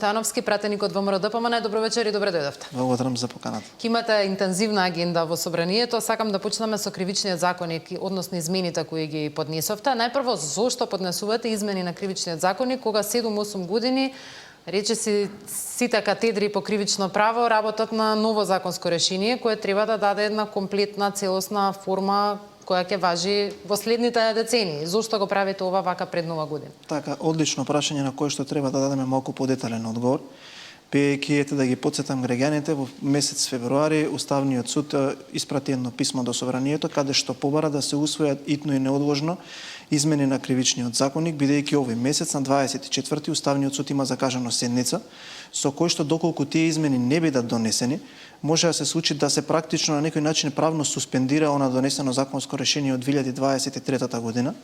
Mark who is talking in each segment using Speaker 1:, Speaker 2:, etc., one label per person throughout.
Speaker 1: Тановски, пратеник од ВМРО ДПМН, добро вечер и добре дојдовте.
Speaker 2: Благодарам за поканата.
Speaker 1: Ке имате интензивна агенда во собранието. Сакам да почнеме со кривичниот законник, односно измените кои ги поднесовте. Најпрво, зошто поднесувате измени на кривичниот законник, кога 7-8 години речиси сите катедри по кривично право работат на ново законско решение кое треба да даде една комплетна, целосна форма која ќе важи во следните децении. Зошто го правите ова вака пред Нова година?
Speaker 2: Така, одлично прашање на кое што треба да дадеме малку подетален одговор. Пејќи да ги потсетам граѓаните, во месец февруари Уставниот суд испрати едно писмо до собранието каде што побара да се усвојат итно и неодложно измени на кривичниот законник, бидејќи овој месец на 24-ти Уставниот суд има закажано седница со кој што доколку тие измени не бидат донесени, може да се случи да се практично на некој начин правно суспендира она донесено законско решение од 2023 година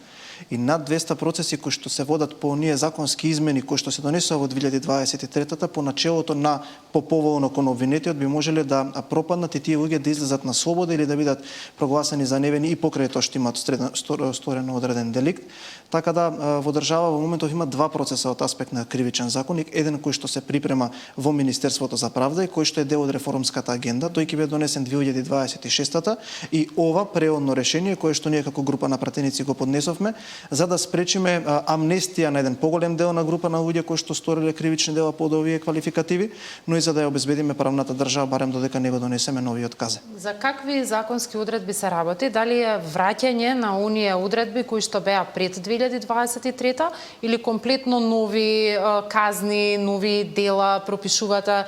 Speaker 2: и над 200 процеси кои што се водат по оние законски измени кои што се донесува во 2023 по начелото на поповолно кон обвинетиот би можеле да пропаднат и тие луѓе да излезат на слобода или да бидат прогласени за невини и покрај тоа што имаат сторено одреден деликт. Така да во држава во моментов има два процеса од аспект на кривичен законник, еден кој што се припрема во Министерството за правда и кој што е дел од реформската агенда, тој ќе биде донесен 2026 и ова преодно решение кое што ние како група на пратеници го поднесовме за да спречиме амнестија на еден поголем дел на група на луѓе кои што сториле кривични дела под овие квалификативи, но и за да ја обезбедиме правната држава барем додека не го донесеме новиот КЗ.
Speaker 1: За какви законски одредби се работи? Дали е враќање на оние одредби кои што беа пред 2023 или комплетно нови казни, нови дела пропишувате?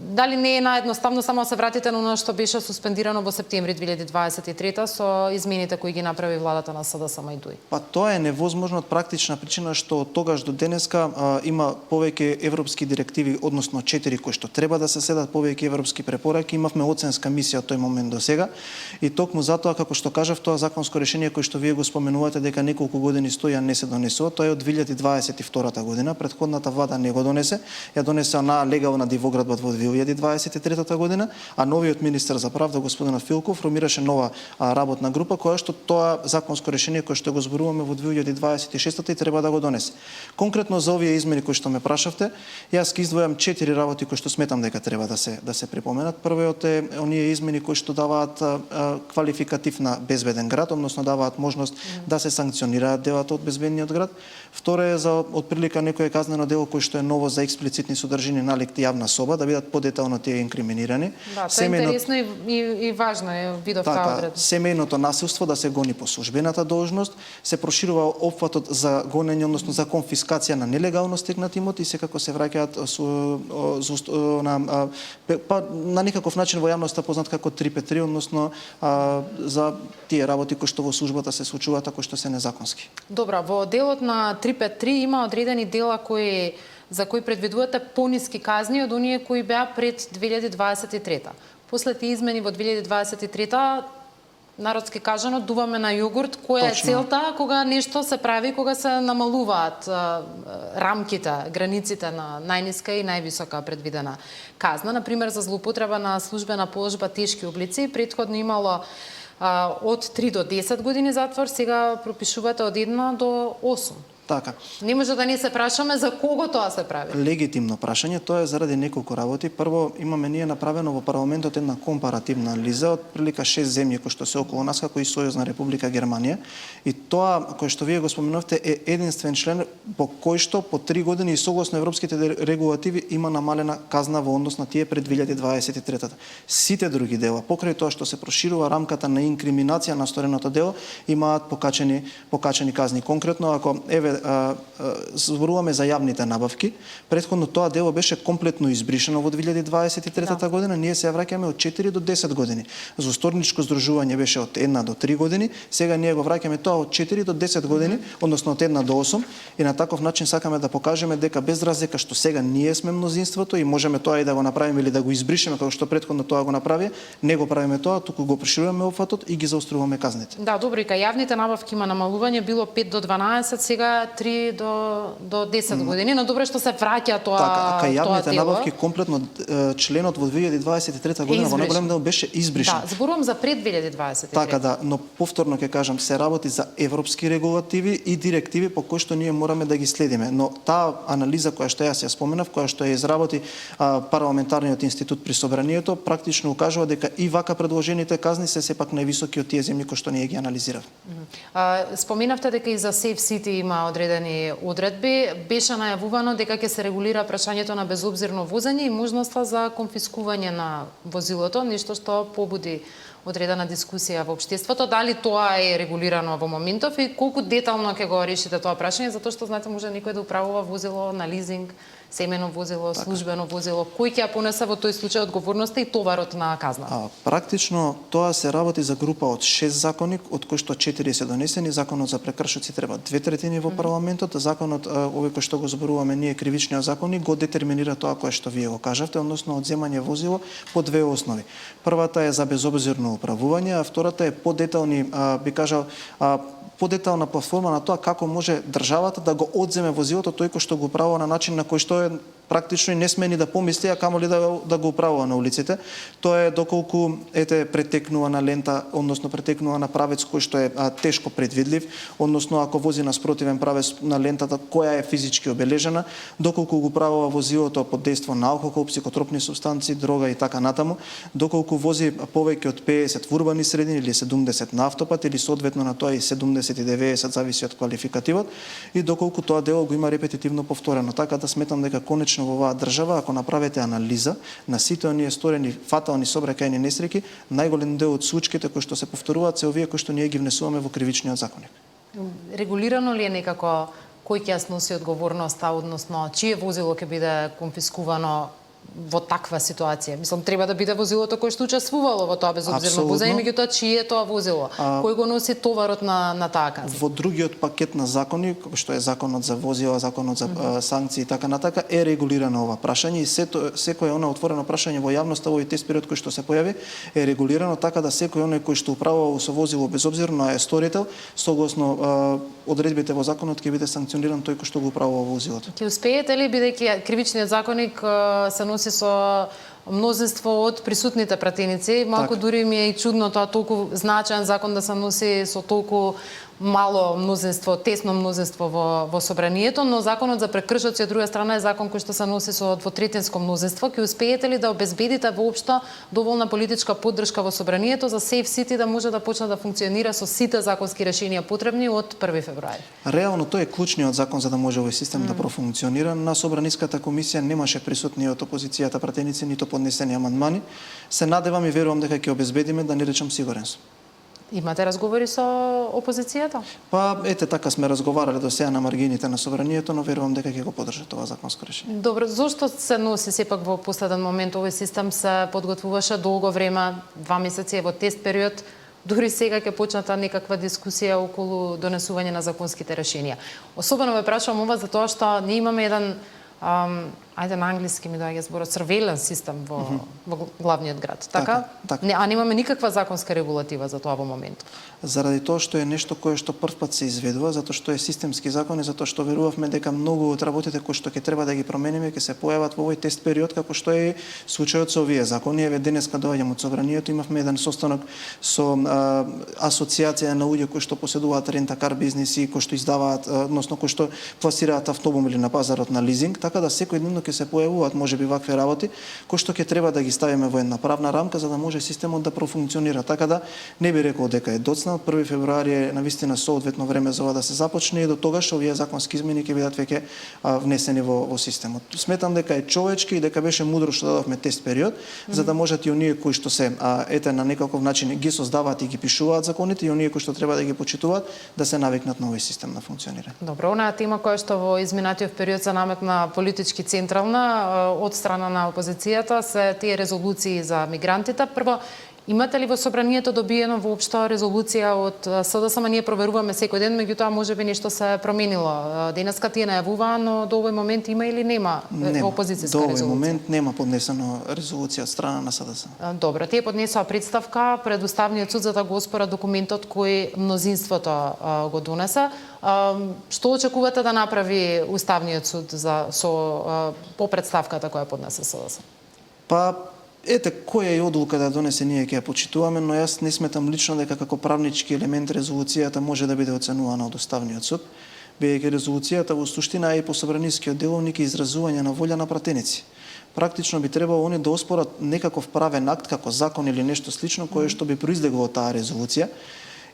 Speaker 1: Дали не е наедноставно само се вратите на оно што беше суспендирано во септември 2023 со измените кои ги направи владата на СДСМ и ДУИ?
Speaker 2: Па тоа е невозможно од практична причина што од тогаш до денеска има повеќе европски директиви, односно 4 кои што треба да се следат, повеќе европски препораки, имавме оценска мисија од тој момент до сега и токму затоа како што кажав тоа законско решение кое што вие го споменувате дека неколку години стои а не се донесува, тоа е од 2022 година, претходната влада не го донесе, ја донесе на легална дивоградба во 2023 година, а новиот министер за правда господинот Филков формираше нова работна група која што тоа законско решение кое што го зборуваме во 2026 и треба да го донесе. Конкретно за овие измени кои што ме прашавте, јас ќе издвојам 4 работи кои што сметам дека треба да се припоменат. Првиот е оние измени кои што даваат квалификатив на безбеден град, односно даваат можност да се санкционираат делата од безбедниот град. Второ е за отприлика некое казнено дело кој што е ново за експлицитни содржини на лик јавна соба, да бидат подетално тие инкриминирани.
Speaker 1: Да, тоа е интересно и важно е видов таа одредба.
Speaker 2: Семејното насилство да се гони по службената должност, се проширува опфатот за гонење, односно за конфискација на нелегално стекнати имоти и секако се враќаат на некаков начин во јавноста познат како 353, односно за тие работи кои што во службата се случуваат, кои што се незаконски.
Speaker 1: Добро, во делот на 353 има одредени дела за кои предвидувате пониски казни од оние кои беа пред 2023. После тие измени во 2023 народски кажано дуваме на јогурт, која е целта кога нешто се прави, кога се намалуваат рамките, границите на најниска и највисока предвидена казна. Например, за злоупотреба на службена положба тешки облици, претходно имало од 3 до 10 години затвор, сега пропишувате од 1 до 8.
Speaker 2: Така.
Speaker 1: Не може да не се прашаме за кого тоа се прави.
Speaker 2: Легитимно прашање, тоа е заради неколку работи. Прво, имаме ние направено во парламентот една компаративна анализа од прилика 6 земји кои што се околу нас, како и Сојузна република Германија. И тоа кој што вие го споменувте е единствен член по кој што по 3 години и согласно европските регулативи има намалена казна во однос на тие пред 2023. Сите други дела, покрај тоа што се проширува рамката на инкриминација на стореното дело, имаат покачени казни. Конкретно, ако зборуваме за јавните набавки, претходно тоа дело беше комплетно избришено во 2023 година, ние се враќаме од 4 до 10 години. Зосторничко здружување беше од 1 до 3 години, сега ние го враќаме тоа од 4 до 10 години, односно од 1 до 8, и на таков начин сакаме да покажеме дека без разлика што сега ние сме мнозинството и можеме тоа и да го направиме или да го избришеме како што претходно тоа го направи, не го правиме тоа, туку го прошируваме опфатот и ги заоструваме казните.
Speaker 1: Да, добро, и кај јавните набавки има намалување, било 5 до 12, сега трае 3 до 10 години, но добро е што се враќа тоа
Speaker 2: Така, кај јавните
Speaker 1: дело.
Speaker 2: набавки комплетно членот во 2023 година во најголем дел беше избришен.
Speaker 1: Да, зборувам за пред 2023.
Speaker 2: Така да, но повторно ќе кажам, се работи за европски регулативи и директиви по кои што ние мораме да ги следиме. Но таа анализа која што јас ја споменав, која што ја изработи парламентарниот институт при собранието, практично укажува дека и вака предложените казни се сепак највисоки од тие земји кои што ние ги анализирав.
Speaker 1: Споменавте дека и за Safe City има одредени одредби. Беше најавувано дека ќе се регулира прашањето на безобзирно возење и можноста за конфискување на возилото, нешто што побуди одредена дискусија во општеството. Дали тоа е регулирано во моментов и колку детално ќе го решите тоа прашање, затоа што знаете може некој да управува возило на лизинг, семено возило, службено возило, кој ќе ја понесе во тој случај одговорноста и товарот на казна?
Speaker 2: Практично тоа се работи за група од 6 закони, од кои што 4 се донесени. Законот за прекршоци треба 2/3 во парламентот, законот овој кој што го зборуваме ние кривичниот законник го детерминира тоа кое што вие го кажавте, односно одземање возило по две основи. Првата е за безобзирно управување, а втората е подетални, би кажал, подетална платформа на тоа како може државата да го одземе возилото тој кој што го управува на начин на кој што е практично и не смени да помисли, а камоли да го управува на улиците. Тоа е доколку претекнува на лента, односно претекнува на правец кој што е тешко предвидлив, односно ако вози на спротивен правец на лентата која е физички обележена, доколку го управува возилото под дејство на алкохол, психотропни супстанции, дрога и така натаму, доколку вози повеќе од 50 во урбани средини или 70 на автопат или соодветно на тоа и 70 и 90 зависи од квалификативот, и доколку тоа дело го има репетитивно повторено. Така да сметам дека конечно во оваа држава, ако направите анализа на сите оние сторени фатални сообраќајни несреќи, најголем дел од случаите кои што се повторуваат се овие кои што ние ги внесуваме во кривичниот законник.
Speaker 1: Регулирано ли е некако кој ќе сноси одговорноста, односно чие возило ќе биде конфискувано во таква ситуација? Мислам, треба да биде возилото кое што учествувало во тоа безобзирно возење, меѓутоа чие е тоа возило? Кој го носи товарот на таа казна?
Speaker 2: Во другиот пакет на закони, што е законот за возила, законот за санкции и така натака, е регулирано ова прашање и секој оно отворено прашање во јавноста во овој тест период кој што се појави е регулирано така да секој оној кој што управува со возило безобзирно е сторител, согласно одредбите во законот ќе биде санкциониран тој кој што го управува возилото.
Speaker 1: Ќе успеете ли, бидејќи кривичниот законник се носи со мнозинство од присутните пратеници, малку дури ми е и чудно тоа толку значаен закон да се носи со толку мало мнозинство, тесно мнозинство во собранието, но законот за прекршоци од друга страна е закон кој што се носи со двотретинско мнозинство. Ќе успеете ли да обезбедите воопшто доволна политичка поддршка во собранието за Safe City да може да почне да функционира со сите законски решенија потребни од 1 февруари?
Speaker 2: Реално тој е клучниот закон за да може овој систем да профункционира. На собраниската комисија немаше присутни од опозицијата пратеници, нито поднесени амандмани. Се надевам и верувам дека ќе обезбедиме, да не речам сигурен сум.
Speaker 1: Имате разговори со опозицијата?
Speaker 2: Така сме разговарале до сега на маргините на собранието, но верувам дека ќе го поддржат ова законско решение.
Speaker 1: Добро, зошто се носи сепак во последен момент овој систем се подготвуваше долго време, 2 месеци во тест период, дури сега ќе почната некаква дискусија околу донесување на законските решенија. Особено ве прашувам ова затоа што ние имаме еден ајде на англиски ми доаѓа зборот surveillance систем во главниот град. Така? А немаме никаква законска регулатива за тоа во моментот.
Speaker 2: Заради тоа што е нешто кое што првпат се изведува, затоа што е системски закон и затоа што верувавме дека многу од работите кои што ќе треба да ги промениме ќе се појават во овој тест период, како што е случајот со овие закони. Еве денеска доаѓам од собранието, имавме еден состанок со асоциација на луѓе кои што поседуваат рентакар бизниси, кои што издаваат, односно кои што пласираат автомобили на пазарот на лизинг, така да секојдневно ќе се појавуваат можеби вакви работи кои што ќе треба да ги ставиме во една правна рамка за да може системот да профункционира. Така да не би рекол дека е доцна. 1 февруари е навистина соодветно време за ова да се започне и до тогаш овие законски измени ќе бидат веќе внесени во системот. Сметам дека е човечки и дека беше мудро што дадовме тест период за да можат и оние кои што се на некаков начин ги создаваат и ги пишуваат законите и оние кои што треба да ги почитуваат да се навикнат на овој систем на функционирање.
Speaker 1: Добро, онаа тема која што во изминатиот период се наметна политички централна од страна на опозицијата се тие резолуции за мигрантите. Прво, Имате ли во собранието добиено воопшто резолуција од СДСМ? Ние проверуваме секој ден, меѓутоа можеби нешто се променило. Денеска тие најавуваа, но до овој момент има или нема опозицијска резолуција?
Speaker 2: До овој момент нема поднесено резолуција од страна на СДСМ.
Speaker 1: Добро, тие поднесоа представка пред Уставниот суд за да го оспорат документот кој мнозинството го донесе. Што очекувате да направи Уставниот суд по представката која поднесе СДСМ?
Speaker 2: Па ете, која е одлука да донесе, ние ќе ја почитуваме, но јас не сметам лично дека како правнички елемент резолуцијата може да биде оценувана од Уставниот суд, бидејќи резолуцијата во суштина е по собранискиот деловник и изразување на волја на пратеници. Практично би требало они да оспорат некаков правен акт како закон или нешто слично кое што би произлегло од таа резолуција.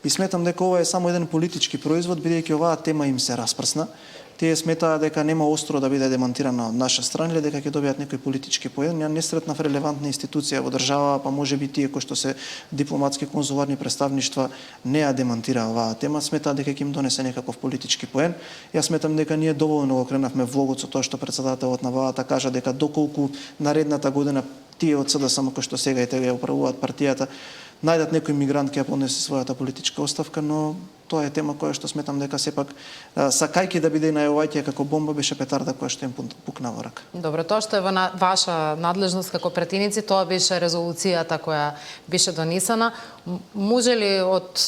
Speaker 2: И сметам дека ова е само еден политички производ, бидејќи оваа тема им се распрсна. Тие сметаа дека нема остро да биде демонтирана од наша страна или дека ќе добијат некој политички поен. Ја не сретнав релевантна институција во држава, па можеби тие кои што се дипломатски конзуларни представништва не ја демонтираа оваа тема, сметаа дека ќе им донесе некаков политички поен. Јас сметам дека ние доволно го кренавме влогот со тоа што претседателот на владата кажа дека доколку наредната година тие од СДСМ кои што сега и тега ја управуваат партијата најдат некој мигрант ќе ја поднесе својата политичка оставка, но тоа е тема која што сметам дека сепак сакајќи да биде најавајќи како бомба беше петарда која што им пукна во рака.
Speaker 1: Добро, тоа што е во ваша надлежност како пратеници, тоа беше резолуцијата која беше донесена. Може ли од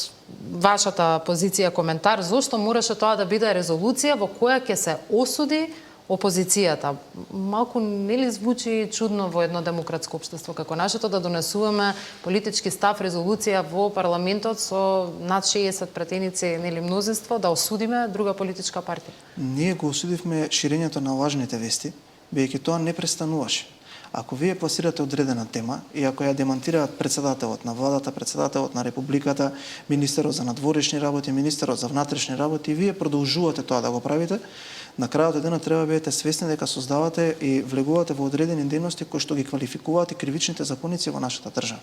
Speaker 1: вашата позиција коментар зошто мораше тоа да биде резолуција во која ќе се осуди опозицијата? Малку нели звучи чудно во едно демократско општество како нашето да донесуваме политички став, резолуција во парламентот со над 60 пратеници, нели мнозинство, да осудиме друга политичка партија? Ние
Speaker 2: го осудивме ширењето на лажните вести, бидејќи тоа не престануваше. Ако вие пласирате одредена тема и ако ја демонтираат председателот на владата, председателот на републиката, министерот за надворешни работи, министерот за внатрешни работи, вие продолжувате тоа да го правите, на крајот од денот треба да бидете свесни дека создавате и влегувате во одредени дејности кои што ги квалификуваат и кривичните законици во нашата држава.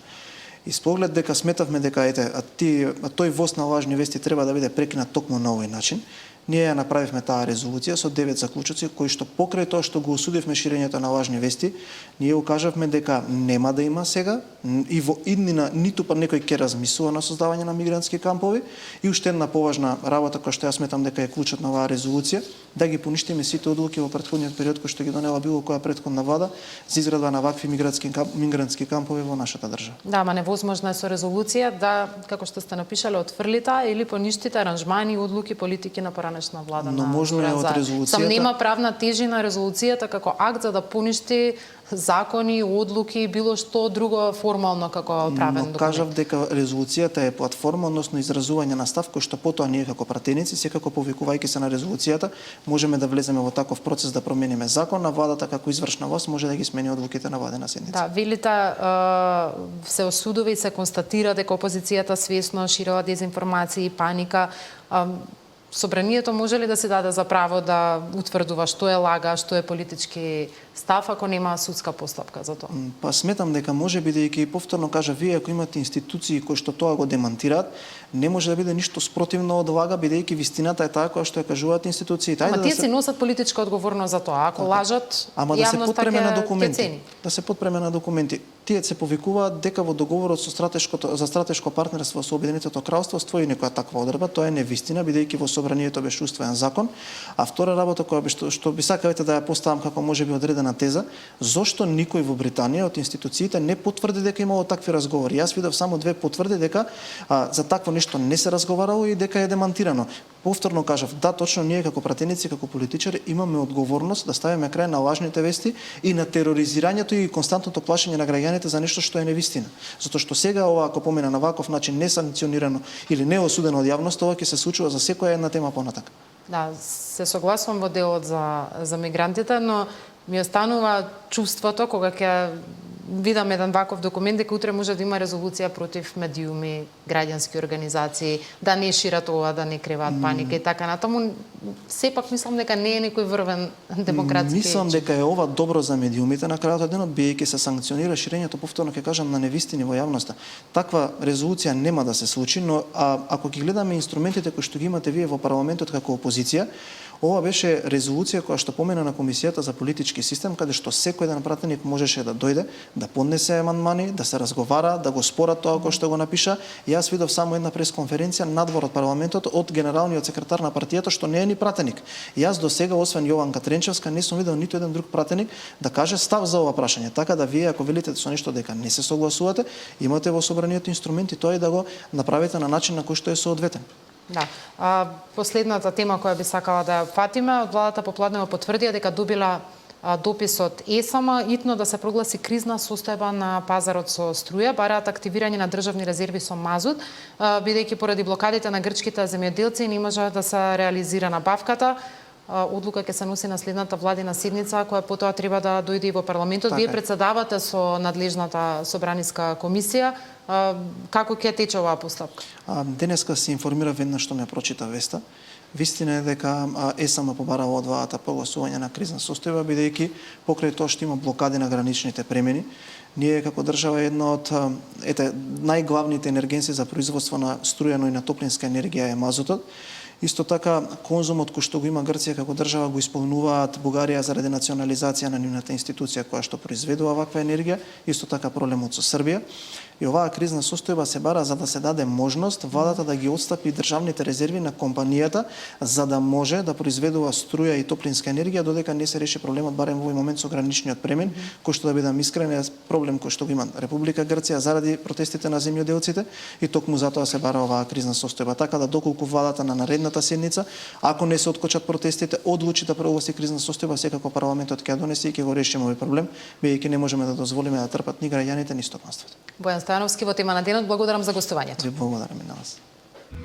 Speaker 2: И с поглед дека сметавме дека тој воз на лажни вести треба да биде прекинат токму на овој начин, ние ја направивме таа резолуција со 9 заклучоци кои што покрај тоа што го осудивме ширењето на лажни вести, ние укажавме дека нема да има сега и во иднина ниту па некој ќе размислува на создавање на мигрантски кампови и уште една поважна работа која што јас сметам дека е клучот на оваа резолуција, да ги поништиме сите одлуки во претходниот период кои што ги донела било која претходна влада за изградба на вакви мигрантски кампови во нашата држава.
Speaker 1: Да, ама невозможно е со резолуција да, како што сте напишале, отфрлите или поништите аранжмани, одлуки, политики на поранешна влада.
Speaker 2: Но можно е од резолуцијата.
Speaker 1: Сам нема правна тежина резолуцијата како акт за да поништи закони, одлуки, било што друго формално како правен документ.
Speaker 2: Но кажав дека резолуцијата е платформа, односно изразување на став кој што потоа ние како пратеници, секако повикувајќи се на резолуцијата, можеме да влеземе во таков процес да промениме закон, а владата како извршна власт може да ги смени одлуките на владена седница.
Speaker 1: Да, велите се осудува и се констатира дека опозицијата свесно ширила дезинформации и паника. Собранието може ли да се даде за право да утврдува што е лага, што е политички став, ако нема судска постапка за тоа?
Speaker 2: Па сметам дека може, бидејќи повторно кажа, вие ако имате институции кои што тоа го демонтираат, не може да биде ништо спротивно од лага, бидејќи вистината е таа која што ја кажуваат институциите.
Speaker 1: Ама тие си носат политичка одговорност за тоа. Ако лажат,
Speaker 2: ама да се подпреме на документи.
Speaker 1: Да
Speaker 2: се подпреме на документи. Тие се повикуваат дека во договорот за стратешко партнерство со Обединетото кралство стои некоја таква одредба, тоа е невистина, бидејќи во собранието беше усвоен закон. А втора работа која што би сакавте да ја поставам како можеби одредена теза, зошто никој во Британија од институциите не потврди дека имало такви разговори. Јас видов само 2 потврди дека за такво нешто не се разговарало и дека е демонтирано. Повторно кажав, да, точно ние како пратеници, како политичари имаме одговорност да ставиме крај на лажните вести и на тероризирањето и константното плашење на граѓаните за нешто што е невистина. Затоа што сега ова ако помине на ваков начин не санкционирано или не осудено од јавноста, ова ќе се случува за секоја една тема понатака.
Speaker 1: Да, се согласувам во делот за мигрантите, но ми останува чувството кога ќе видам еден ваков документ дека утре може да има резолуција против медиуми, граѓански организации, да не шират ова, да не креvaат паника и така натаму. Сепак мислам дека не е некој врвен демократски.
Speaker 2: Мислам дека е ова добро за медиумите на крајот од денот, бидејќи се санкционира ширењето, повторно ќе кажам, на невистини во јавноста. Таква резолуција нема да се случи, но ако ги гледаме инструментите кои што ги имате вие во парламентот како опозиција, Ова беше резолуција која што помена на Комисијата за политички систем, каде што секој еден пратеник можеше да дојде, да поднесе амандмани, да се разговара, да го спора тоа кој што го напиша. Јас видов само една пресконференција надвор од парламентот од генералниот секретар на партијата, што не е ни пратеник. Јас до сега, освен Јованка Тренчевска, не сум видел ниту еден друг пратеник да каже став за ова прашање. Така да вие, ако велите со нешто дека не се согласувате, имате во собранието инструменти тоа и да го направите на начин на кој што е соодветен.
Speaker 1: Да. Последната тема која би сакала да ја фатиме, од владата попладнево потврдија дека добила допис од ЕСАМ итно да се прогласи кризна состојба на пазарот со струја, бараат активирање на државни резерви со мазут, бидејќи поради блокадите на грчките земјоделци не може да се реализира набавката. Одлука ќе се носи на следната владина седница, која потоа треба да дојде и во парламентот. Вие председавате со надлежната собраниска комисија. Како ќе тече оваа постапка?
Speaker 2: Денеска се информира веднаш што ме прочита веста. Вистина е дека ЕСАМ побарава од владата прогласување на кризна состојба, бидејќи покрај тоа што има блокади на граничните премини, ние како држава една од најглавните енергенси за производство на струјано и на топлинска енергија е мазутот. Исто така, конзумот кој што го има Грција како држава го исполнуваат Бугарија заради национализација на нивната институција која што произведува ваква енергија, исто така проблемот со Србија. И оваа кризна состојба се бара за да се даде можност владата да ги отстапи државните резерви на компанијата за да може да произведува струја и топлинска енергија додека не се реши проблемот барем во овој момент со граничниот премен, кој што да бидам искрен е проблем кој што го има Република Грција заради протестите на земјоделците и токму затоа се бара оваа кризна состојба. Така да доколку владата на наредната седница, ако не се откочат протестите, одлучи да прогласи кризна состојба, секако парламентот ќе ја донесе и ќе го решиме овој проблем, бидејќи не можеме да дозволиме да трпат ни граѓаните ни стопанството.
Speaker 1: Бојан Стојановски во тема на денот, благодарам за гостувањето.
Speaker 2: Ви благодарам и на вас.